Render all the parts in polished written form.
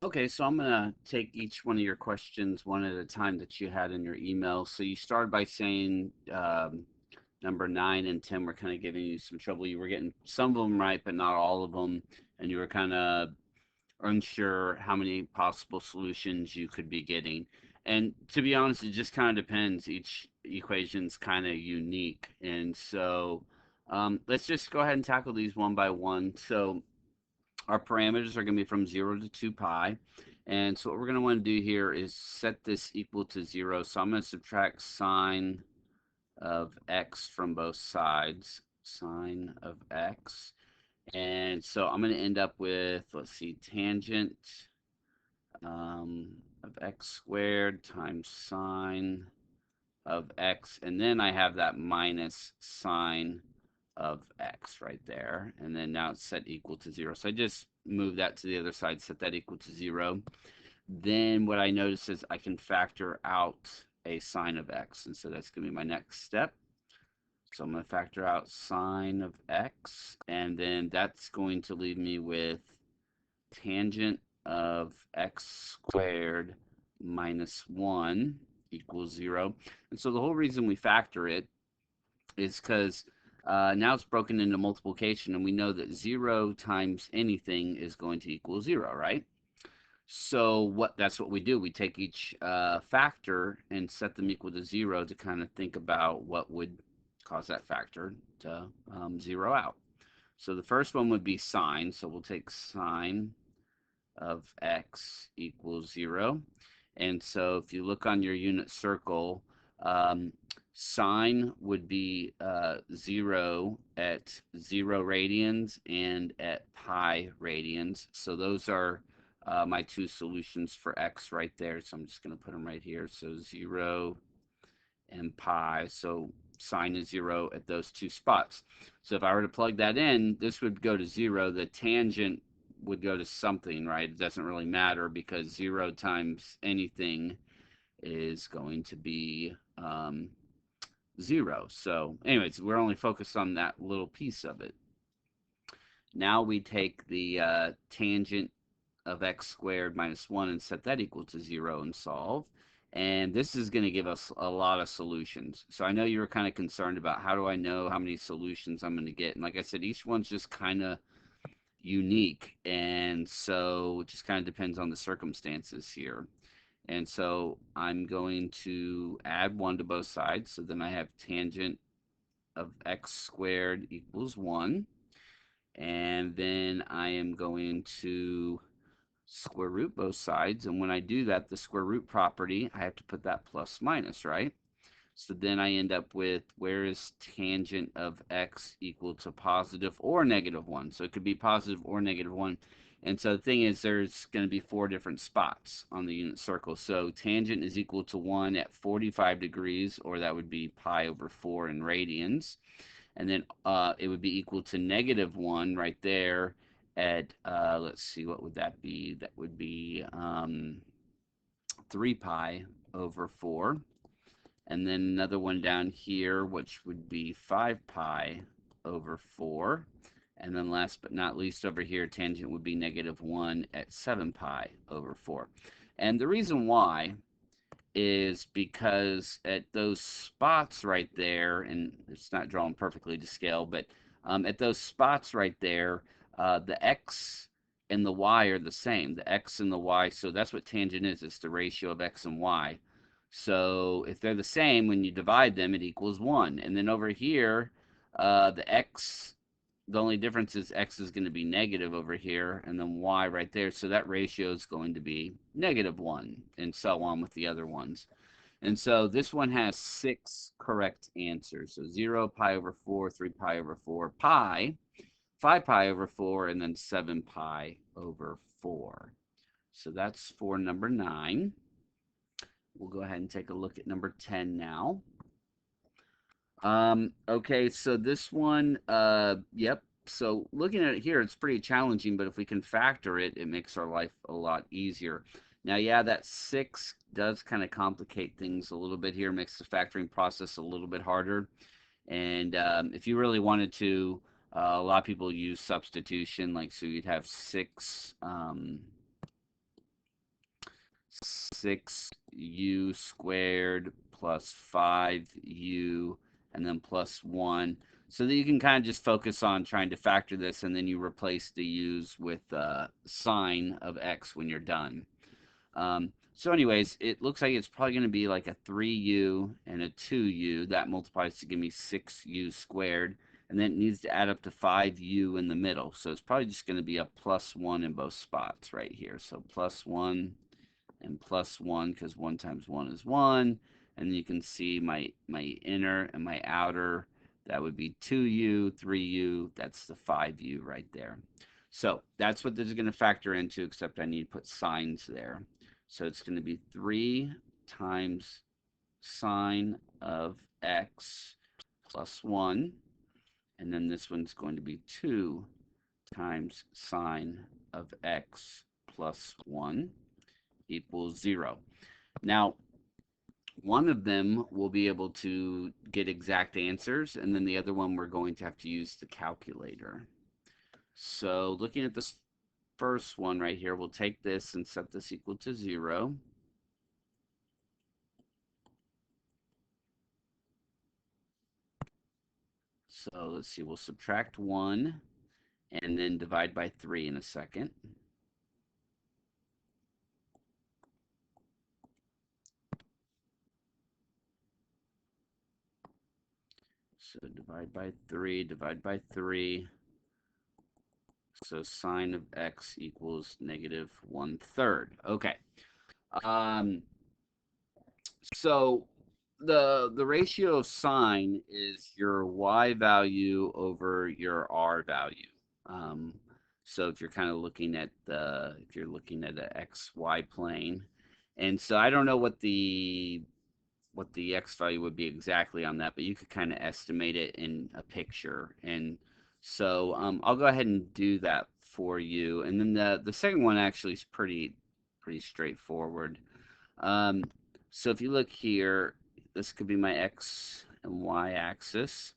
Okay, so I'm gonna take each one of your questions one at a time that you had in your email. So you started by saying number 9 and 10 were kind of giving you some trouble. You were getting some of them right, but not all of them, and you were kind of unsure how many possible solutions you could be getting. And to be honest, it just kind of depends. Each equation's kind of unique, and so let's just go ahead and tackle these one by one. So our parameters are going to be from 0 to 2 pi. And so what we're going to want to do here is set this equal to 0. So I'm going to subtract sine of x from both sides. Sine of x. And so I'm going to end up with, let's see, tangent of x squared times sine of x. And then I have that minus sine of x right there. And then now it's set equal to 0. So I just move that to the other side, set that equal to 0. Then what I notice is I can factor out a sine of x. And so that's going to be my next step. So I'm going to factor out sine of x. And then that's going to leave me with tangent of x squared minus 1 equals 0. And so the whole reason we factor it is because now it's broken into multiplication, and we know that 0 times anything is going to equal 0, right? So that's what we do. We take each factor and set them equal to 0 to kind of think about what would cause that factor to 0 out. So the first one would be sine. So we'll take sine of x equals 0. And so if you look on your unit circle, um, sine would be 0 at 0 radians and at pi radians. So those are my two solutions for x right there. So I'm just going to put them right here. So 0 and pi. So sine is 0 at those two spots. So if I were to plug that in, this would go to 0. The tangent would go to something, right? It doesn't really matter because 0 times anything is going to be 0. So, anyways, we're only focused on that little piece of it. Now we take the tangent of x squared minus 1 and set that equal to 0 and solve. And this is going to give us a lot of solutions. So I know you were kind of concerned about how do I know how many solutions I'm going to get. And like I said, each one's just kind of unique. And so it just kind of depends on the circumstances here. And so I'm going to add 1 to both sides. So then I have tangent of x squared equals 1. And then I am going to square root both sides. And when I do that, the square root property, I have to put that plus minus, right? So then I end up with where is tangent of x equal to positive or negative 1? So it could be positive or negative 1. And so the thing is, there's going to be 4 different spots on the unit circle. So tangent is equal to 1 at 45 degrees, or that would be pi over 4 in radians. And then it would be equal to negative 1 right there at, let's see, what would that be? That would be 3 pi over 4. And then another one down here, which would be 5 pi over 4. And then last but not least over here, tangent would be negative 1 at 7 pi over 4. And the reason why is because at those spots right there, and it's not drawn perfectly to scale, but at those spots right there, the x and the y are the same. The x and the y, so that's what tangent is. It's the ratio of x and y. So if they're the same, when you divide them, it equals 1. And then over here, the only difference is x is going to be negative over here, and then y right there. So that ratio is going to be negative 1, and so on with the other ones. And so this one has 6 correct answers. So 0, pi over 4, 3 pi over 4, pi, 5 pi over 4, and then 7 pi over 4. So that's for number 9. We'll go ahead and take a look at number 10 now. Okay, so this one, yep. So looking at it here, it's pretty challenging, but if we can factor it, it makes our life a lot easier. Now, yeah, that 6 does kind of complicate things a little bit here, makes the factoring process a little bit harder. And if you really wanted to, a lot of people use substitution, like so you'd have 6 6u squared plus 5u and then plus 1, so that you can kind of just focus on trying to factor this, and then you replace the u's with sine of x when you're done. So anyways, it looks like it's probably going to be like a 3u and a 2u. That multiplies to give me 6u squared. And then it needs to add up to 5u in the middle. So it's probably just going to be a plus 1 in both spots right here. So plus 1 and plus 1, because 1 times 1 is 1. And you can see my inner and my outer. That would be 2u, 3u. That's the 5u right there. So that's what this is going to factor into, except I need to put signs there. So it's going to be 3 times sine of x plus 1. And then this one's going to be 2 times sine of x plus 1 equals 0. Now, one of them will be able to get exact answers, and then the other one we're going to have to use the calculator. So looking at this first one right here, we'll take this and set this equal to 0. So let's see, we'll subtract 1 and then divide by 3 in a second. So divide by 3, divide by 3. So sine of x equals negative 1/3. Okay. Um, so the ratio of sine is your y value over your r value. Um, so if you're kind of looking at if you're looking at an xy plane, and so I don't know what the x value would be exactly on that, but you could kind of estimate it in a picture. And so I'll go ahead and do that for you. And then the second one actually is pretty straightforward. Um, so if you look here, this could be my x and y axis.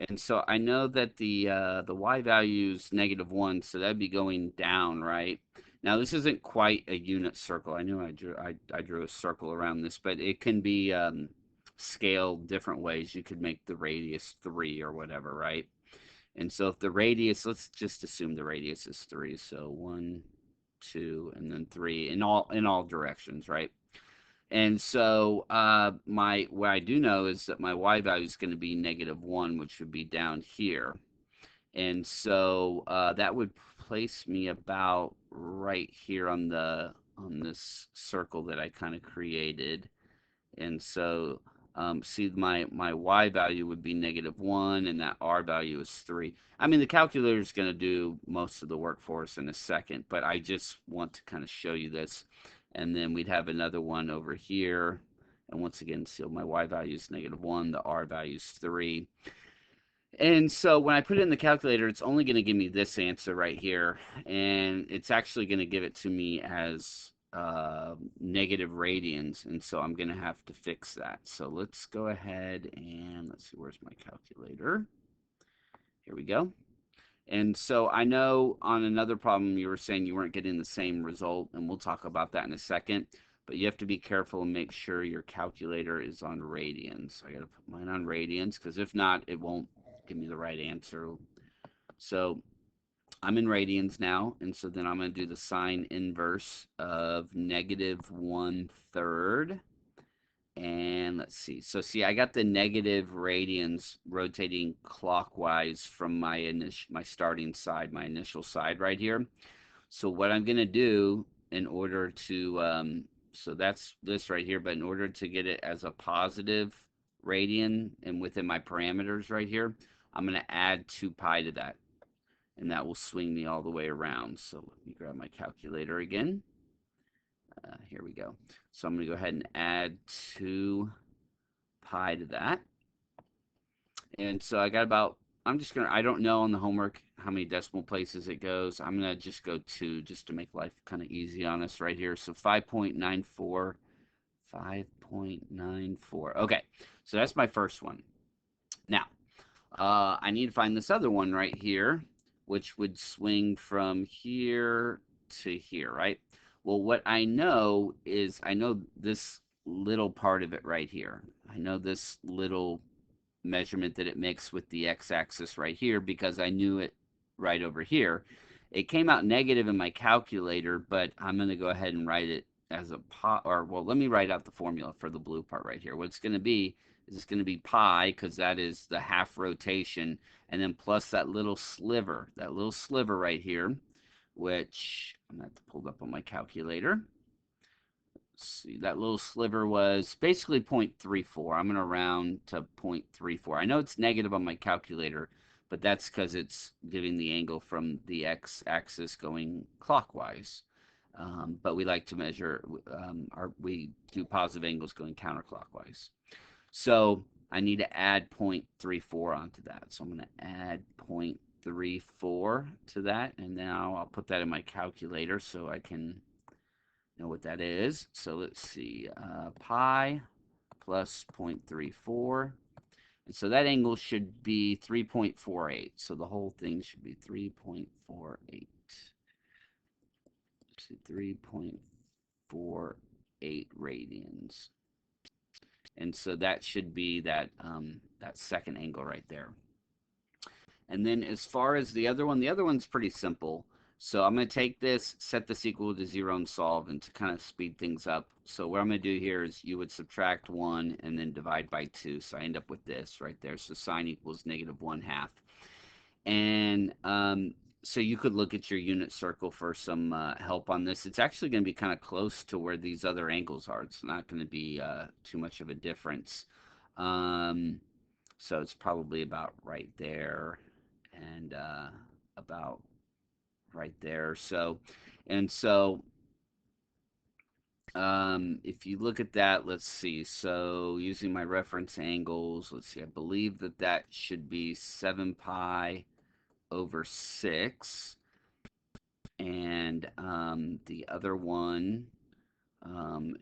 And so I know that the y value is -1, so that'd be going down, right? Now this isn't quite a unit circle. I knew I drew a circle around this, but it can be scaled different ways. You could make the radius 3 or whatever, right? And so if the radius, let's just assume the radius is 3. So 1, 2, and then 3 in all directions, right? And so what I do know is that my y value is going to be -1, which would be down here. And so that would place me about right here on this circle that I kind of created. And so see my y value would be -1, and that r value is 3. I mean, the calculator is going to do most of the work for us in a second, but I just want to kind of show you this. And then we'd have another one over here. And once again, so my y value is -1, the r value is 3. And so when I put it in the calculator, it's only going to give me this answer right here. And it's actually going to give it to me as negative radians. And so I'm going to have to fix that. So let's go ahead and let's see, where's my calculator? Here we go. And so I know on another problem you were saying you weren't getting the same result, and we'll talk about that in a second. But you have to be careful and make sure your calculator is on radians. So I got to put mine on radians, because if not, it won't give me the right answer. So I'm in radians now, and so then I'm going to do the sine inverse of -1/3. And let's see. So see, I got the negative radians rotating clockwise from my starting side, my initial side right here. So what I'm going to do in order to so that's this right here, but in order to get it as a positive radian and within my parameters right here, I'm going to add 2 pi to that, and that will swing me all the way around. So let me grab my calculator again. Here we go. So I'm going to go ahead and add 2 pi to that. And so I got about, I don't know on the homework how many decimal places it goes. I'm going to just go 2 just to make life kind of easy on us right here. So 5.94, 5.94. Okay, so that's my first one. Now, I need to find this other one right here, which would swing from here to here, right? Well, what I know is I know this little part of it right here. I know this little measurement that it makes with the x-axis right here because I knew it right over here. It came out negative in my calculator, but I'm going to go ahead and write it as a pi, or well, let me write out the formula for the blue part right here. What it's going to be is it's going to be pi, because that is the half rotation, and then plus that little sliver right here, which I'm going to have to pull it up on my calculator. See, that little sliver was basically 0.34. I'm going to round to 0.34. I know it's negative on my calculator, but that's because it's giving the angle from the x-axis going clockwise. But we like to measure, we do positive angles going counterclockwise. So I need to add 0.34 onto that. So I'm going to add 0.34 to that, and now I'll put that in my calculator so I can know what that is. So let's see, pi plus 0.34. And so that angle should be 3.48. So the whole thing should be 3.48. 3.48 radians. And so that should be that second angle right there. And then as far as the other one's pretty simple. So I'm going to take this, set this equal to 0, and solve, and to kind of speed things up. So what I'm going to do here is you would subtract 1 and then divide by 2. So I end up with this right there. So sine equals -1/2. And so you could look at your unit circle for some help on this. It's actually going to be kind of close to where these other angles are. It's not going to be too much of a difference. So it's probably about right there, and about right there. So, and so if you look at that, let's see. So using my reference angles, let's see. I believe that that should be 7 pi over 6, and the other one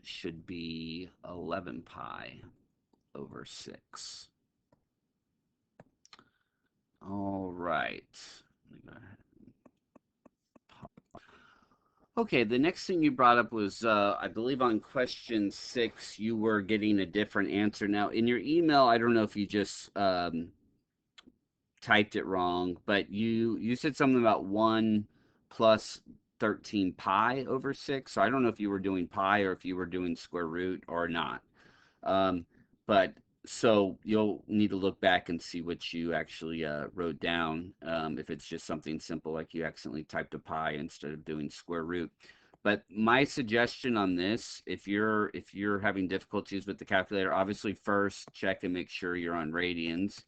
should be 11 pi over 6. All right. Okay, the next thing you brought up was, I believe on question 6, you were getting a different answer. Now, in your email, I don't know if you just typed it wrong, but you said something about 1 plus 13 pi over 6. So I don't know if you were doing pi or if you were doing square root or not. Um, but so you'll need to look back and see what you actually wrote down, if it's just something simple like you accidentally typed a pi instead of doing square root. But my suggestion on this, if you're having difficulties with the calculator, obviously first check and make sure you're on radians.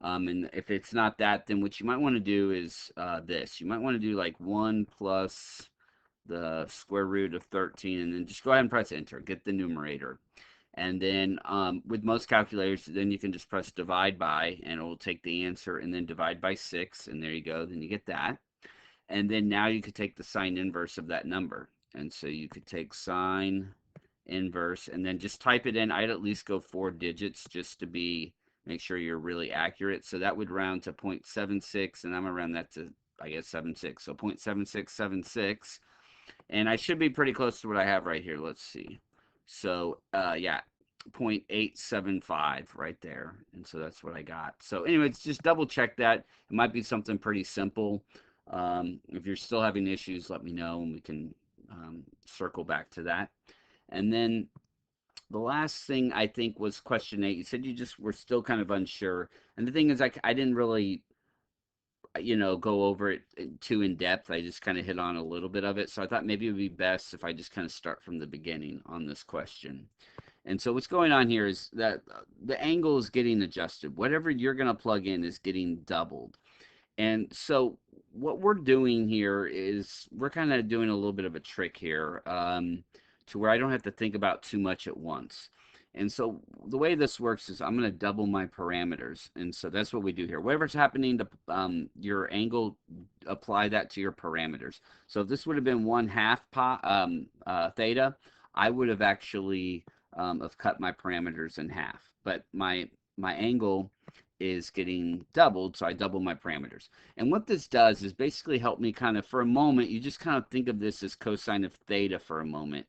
And if it's not that, then what you might want to do is this. You might want to do like 1 plus the square root of 13, and then just go ahead and press enter. Get the numerator. And then with most calculators, then you can just press divide by, and it will take the answer and then divide by 6, and there you go. Then you get that. And then now you could take the sine inverse of that number. And so you could take sine inverse and then just type it in. I'd at least go 4 digits just to make sure you're really accurate. So that would round to 0.76, and I'm going to round that to, I guess, 76. So 0.7676. And I should be pretty close to what I have right here. Let's see. So, yeah, 0.875 right there. And so that's what I got. So anyways, just double check that. It might be something pretty simple. If you're still having issues, let me know and we can circle back to that. And then the last thing I think was question 8. You said you just were still kind of unsure. And the thing is, I didn't really go over it too in depth. I just kind of hit on a little bit of it. So I thought maybe it would be best if I just kind of start from the beginning on this question. And so what's going on here is that the angle is getting adjusted. Whatever you're going to plug in is getting doubled. And so what we're doing here is we're kind of doing a little bit of a trick here, to where I don't have to think about too much at once. And so the way this works is I'm going to double my parameters. And so that's what we do here. Whatever's happening to your angle, apply that to your parameters. So if this would have been 1/2 theta, I would have actually have cut my parameters in half. But my angle is getting doubled, so I double my parameters. And what this does is basically help me kind of, for a moment, you just kind of think of this as cosine of theta for a moment,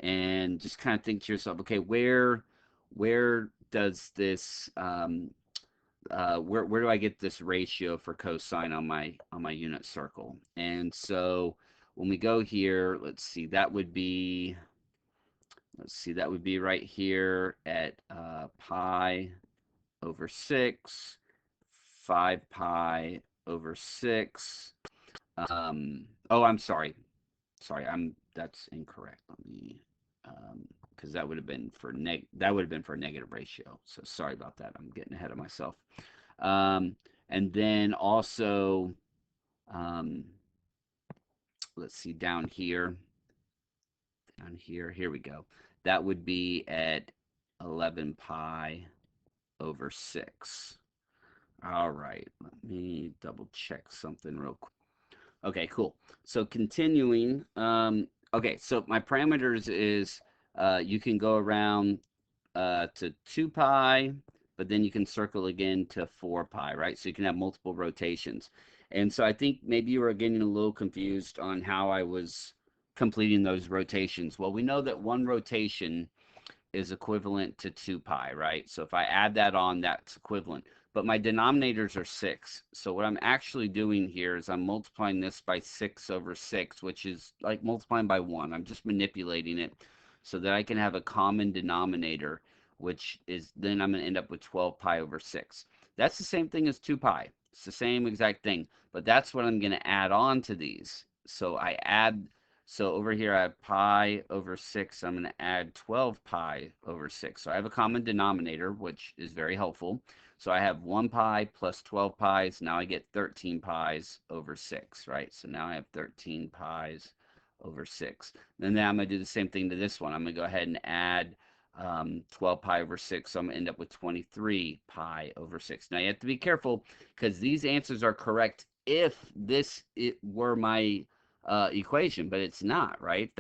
and just kind of think to yourself, okay, where does this where do I get this ratio for cosine on my unit circle? And so when we go here, let's see, that would be right here at pi over 6, 5 pi over 6. Oh, I'm sorry. Sorry, that's incorrect. Let me, because that would have been for a negative ratio. So sorry about that. I'm getting ahead of myself. Um, and then also, um, let's see down here, here we go. That would be at 11 pi over 6. All right, let me double check something real quick. Okay, cool. So continuing, okay, so my parameters is you can go around to 2 pi, but then you can circle again to 4 pi, right? So you can have multiple rotations. And so I think maybe you were getting a little confused on how I was completing those rotations. Well, we know that one rotation is equivalent to 2 pi, right? So if I add that on, that's equivalent. But my denominators are 6. So what I'm actually doing here is I'm multiplying this by 6 over 6, which is like multiplying by 1. I'm just manipulating it so that I can have a common denominator, which is then I'm going to end up with 12 pi over 6. That's the same thing as 2 pi. It's the same exact thing, but that's what I'm going to add on to these. So over here I have pi over 6. I'm going to add 12 pi over 6. So I have a common denominator, which is very helpful. So I have 1 pi plus 12 pi's. Now I get 13 pi's over 6, right? So now I have 13 pi's over 6. And then I'm going to do the same thing to this one. I'm going to go ahead and add 12 pi over 6. So I'm going to end up with 23 pi over 6. Now you have to be careful because these answers are correct if it were my equation, but it's not, right?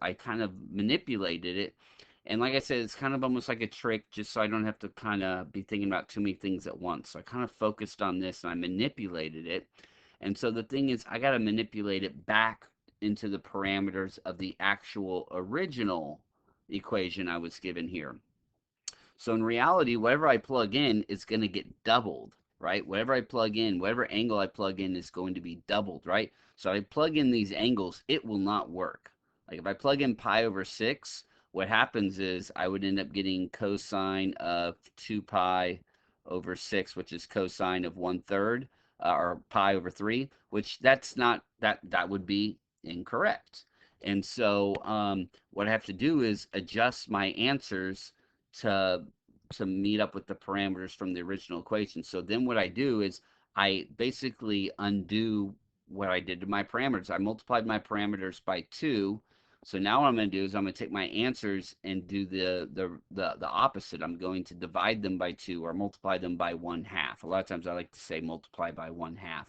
I kind of manipulated it. And like I said, it's kind of almost like a trick just so I don't have to kind of be thinking about too many things at once. So I kind of focused on this and I manipulated it. And so the thing is, I got to manipulate it back into the parameters of the actual original equation I was given here. So in reality, whatever I plug in is going to get doubled, right? Whatever I plug in, whatever angle I plug in is going to be doubled, right? So I plug in these angles, it will not work. Like if I plug in pi over 6, what happens is I would end up getting cosine of 2 pi over 6, which is cosine of 1/3, or pi over 3, which that's not, that would be incorrect. And so what I have to do is adjust my answers to meet up with the parameters from the original equation. So then what I do is I basically undo what I did to my parameters. I multiplied my parameters by 2. So now what I'm going to do is I'm going to take my answers and do the opposite. I'm going to divide them by 2 or multiply them by 1/2. A lot of times I like to say multiply by 1/2.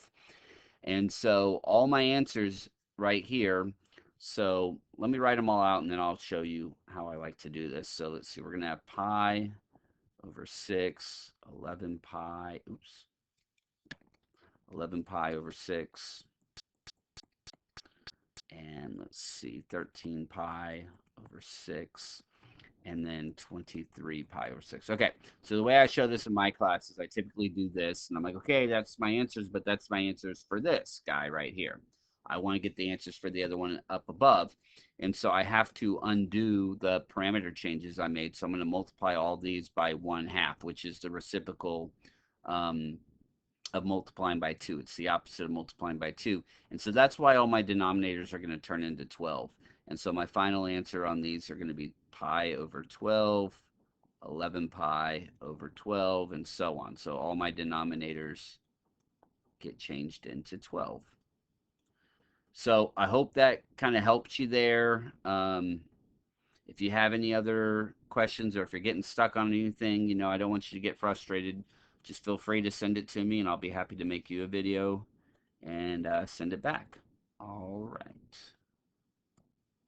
And so all my answers right here. So let me write them all out and then I'll show you how I like to do this. So let's see, we're going to have pi over 6, 11 pi, 11 pi over 6, and let's see, 13 pi over 6, and then 23 pi over 6. Okay, so the way I show this in my class is I typically do this, and I'm like, okay, that's my answers, but that's my answers for this guy right here. I want to get the answers for the other one up above. And so I have to undo the parameter changes I made. So I'm going to multiply all these by 1/2, which is the reciprocal um, of multiplying by 2. It's the opposite of multiplying by 2. And so that's why all my denominators are going to turn into 12. And so my final answer on these are going to be pi over 12, 11 pi over 12, and so on. So all my denominators get changed into 12. So I hope that kind of helps you there. If you have any other questions or if you're getting stuck on anything, I don't want you to get frustrated. Just feel free to send it to me and I'll be happy to make you a video and send it back. All right.